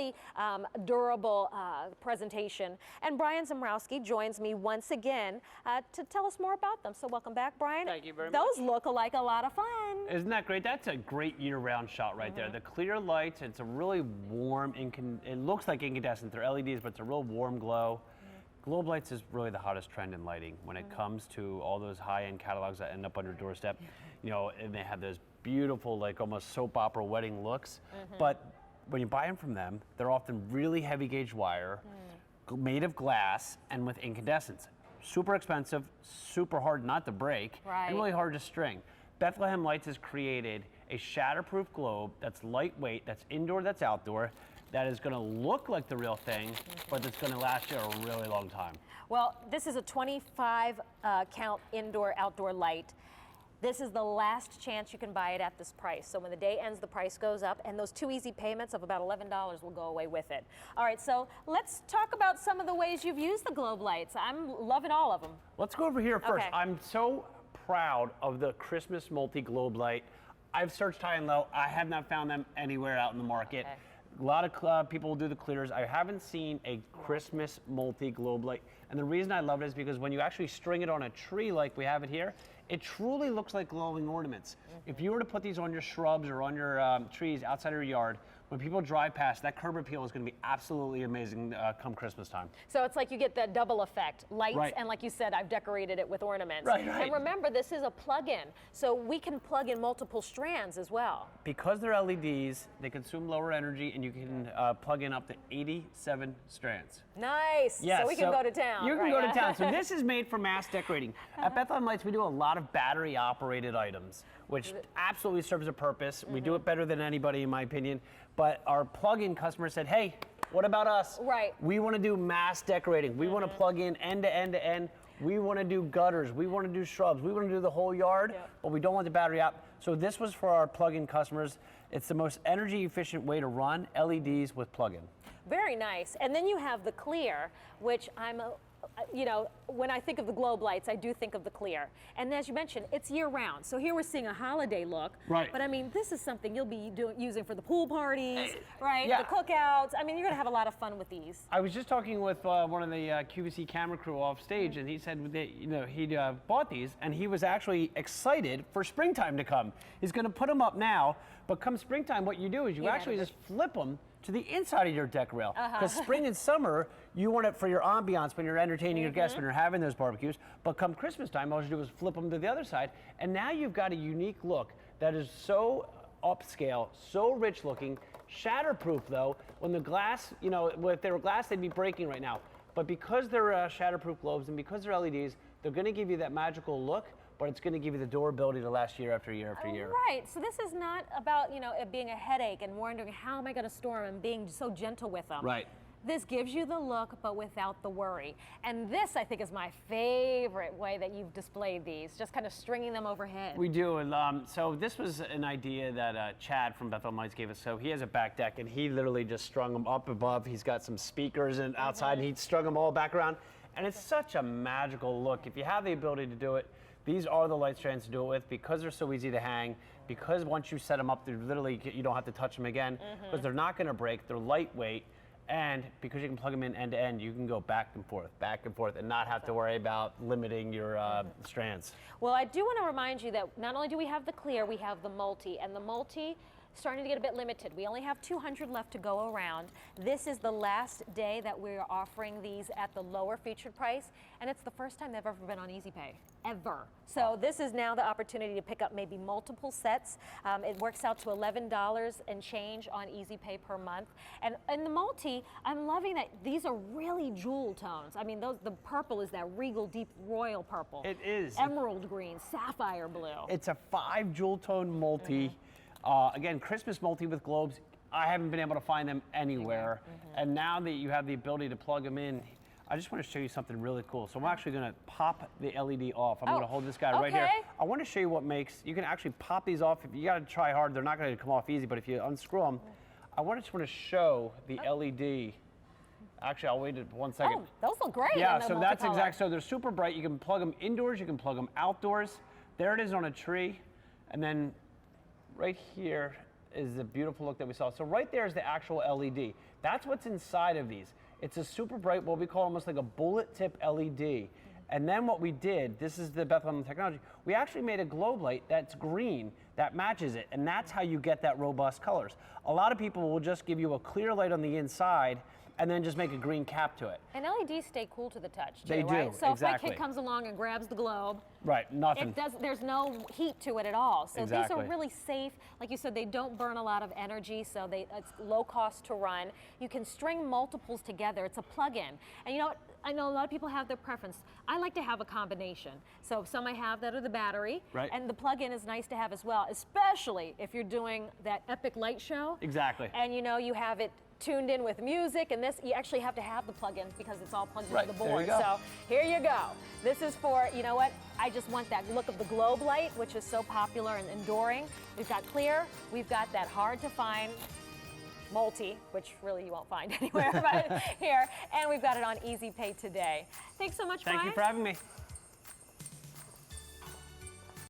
really durable presentation. And Brian Zamrowski joins me once again to tell us more about them. So welcome back, Brian. Thank you very much. Those look like a lot of fun. Isn't that great? That's a great year-round shot right there. The clear lights, it's a really warm, it looks like incandescent. They're LEDs, but it's a real warm glow. Globe lights is really the hottest trend in lighting when it comes to all those high-end catalogs that end up on your doorstep. You know, and they have those beautiful, like almost soap opera wedding looks. But when you buy them from them, they're often really heavy gauge wire, made of glass, and with incandescence. Super expensive, super hard not to break, and really hard to string. Bethlehem Lights has created a shatterproof globe that's lightweight, that's indoor, that's outdoor, that is going to look like the real thing, but it's going to last you a really long time. Well, this is a 25 count indoor-outdoor light. This is the last chance you can buy it at this price. So when the day ends, the price goes up, and those 2 easy payments of about $11 will go away with it. All right, so let's talk about some of the ways you've used the globe lights. I'm loving all of them. Let's go over here first. I'm so proud of the Christmas multi-globe light. I've searched high and low. I have not found them anywhere out in the market. A lot of people do the clears. I haven't seen a Christmas multi-globe light. And the reason I love it is because when you actually string it on a tree like we have it here, it truly looks like glowing ornaments. If you were to put these on your shrubs or on your trees outside of your yard, when people drive past, that curb appeal is going to be absolutely amazing come Christmas time. So it's like you get that double effect, lights, and like you said, I've decorated it with ornaments. And remember, this is a plug-in, so we can plug in multiple strands as well. Because they're LEDs, they consume lower energy, and you can plug in up to 87 strands. Nice. Yes, so we can go to town. You can go to town. So this is made for mass decorating. At Bethlehem Lights, we do a lot of battery-operated items, which absolutely serves a purpose. We do it better than anybody, in my opinion. But our plug-in customer said, hey, what about us? We want to do mass decorating. We want to plug in end to end to end. We want to do gutters. We want to do shrubs. We want to do the whole yard, but we don't want the battery out. So this was for our plug-in customers. It's the most energy-efficient way to run LEDs with plug-in. Very nice. And then you have the clear, which you know, when I think of the globe lights, I do think of the clear. And as you mentioned, it's year-round. So here we're seeing a holiday look. But I mean, this is something you'll be using for the pool parties, the cookouts. I mean, you're going to have a lot of fun with these. I was just talking with one of the QVC camera crew off stage, and he said that, you know, he'd bought these, and he was actually excited for springtime to come. He's going to put them up now, but come springtime, what you do is you actually just flip them to the inside of your deck rail. Because spring and summer, you want it for your ambiance when you're entertaining your guests, when you're having those barbecues. But come Christmas time, all you do is flip them to the other side. And now you've got a unique look that is so upscale, so rich looking. Shatterproof though, when the glass, you know, if they were glass, they'd be breaking right now. But because they're shatterproof globes and because they're LEDs, they're gonna give you that magical look, but it's going to give you the durability to last year after year after year. Right. So this is not about, you know, it being a headache and wondering how am I going to store them and being so gentle with them. This gives you the look, but without the worry. And this, I think, is my favorite way that you've displayed these, just kind of stringing them overhead. We do. And so this was an idea that Chad from Bethlehem Lights gave us. So he has a back deck, and he literally just strung them up above. He's got some speakers and outside, and he strung them all back around. And it's such a magical look. If you have the ability to do it, these are the light strands to do it with because they're so easy to hang, because once you set them up, they're literally, you don't have to touch them again, because they're not going to break, they're lightweight, and because you can plug them in end to end, you can go back and forth, and not have to worry about limiting your strands. Well, I do want to remind you that not only do we have the clear, we have the multi, and the multi starting to get a bit limited. We only have 200 left to go around. This is the last day that we're offering these at the lower featured price, and it's the first time they've ever been on Easy Pay, ever. So this is now the opportunity to pick up maybe multiple sets. It works out to $11 and change on Easy Pay per month. And in the multi, I'm loving that these are really jewel tones. I mean, the purple is that regal deep royal purple. It is. Emerald green, sapphire blue. It's a 5 jewel tone multi. Again, Christmas multi with globes. I haven't been able to find them anywhere. And now that you have the ability to plug them in, I just want to show you something really cool. So I'm actually going to pop the LED off. I'm going to hold this guy right here. I want to show you what makes, you can actually pop these off. If you got to try hard, they're not going to come off easy, but if you unscrew them, I just want to show the LED. Actually, I'll wait 1 second. Oh, those look great. Yeah, so that's exact. So they're super bright. You can plug them indoors. You can plug them outdoors. There it is on a tree. And then right here is the beautiful look that we saw. So right there is the actual LED. That's what's inside of these. It's a super bright, what we call almost like a bullet tip LED. And then what we did, this is the Bethlehem technology, we actually made a globe light that's green that matches it, and that's how you get that robust colors. A lot of people will just give you a clear light on the inside and then just make a green cap to it. And LEDs stay cool to the touch, too, They do, right? So exactly. if my kid comes along and grabs the globe, Right, nothing. there's no heat to it at all. So these Exactly. are really safe. Like you said, they don't burn a lot of energy, so it's low cost to run. You can string multiples together. It's a plug-in. And you know what? I know a lot of people have their preference. I like to have a combination. So some I have that are the battery, Right. and the plug-in is nice to have as well, especially if you're doing that epic light show. Exactly. And you know, you have it tuned in with music, and this, you actually have to have the plug-in because it's all plugged Right, into the there board. you go. So here you go. This is for, you know what, I just want that look of the globe light, which is so popular and enduring. We've got clear, we've got that hard to find multi, which really you won't find anywhere but here, and we've got it on Easy Pay today. Thanks so much, Brian. Thank you for having me.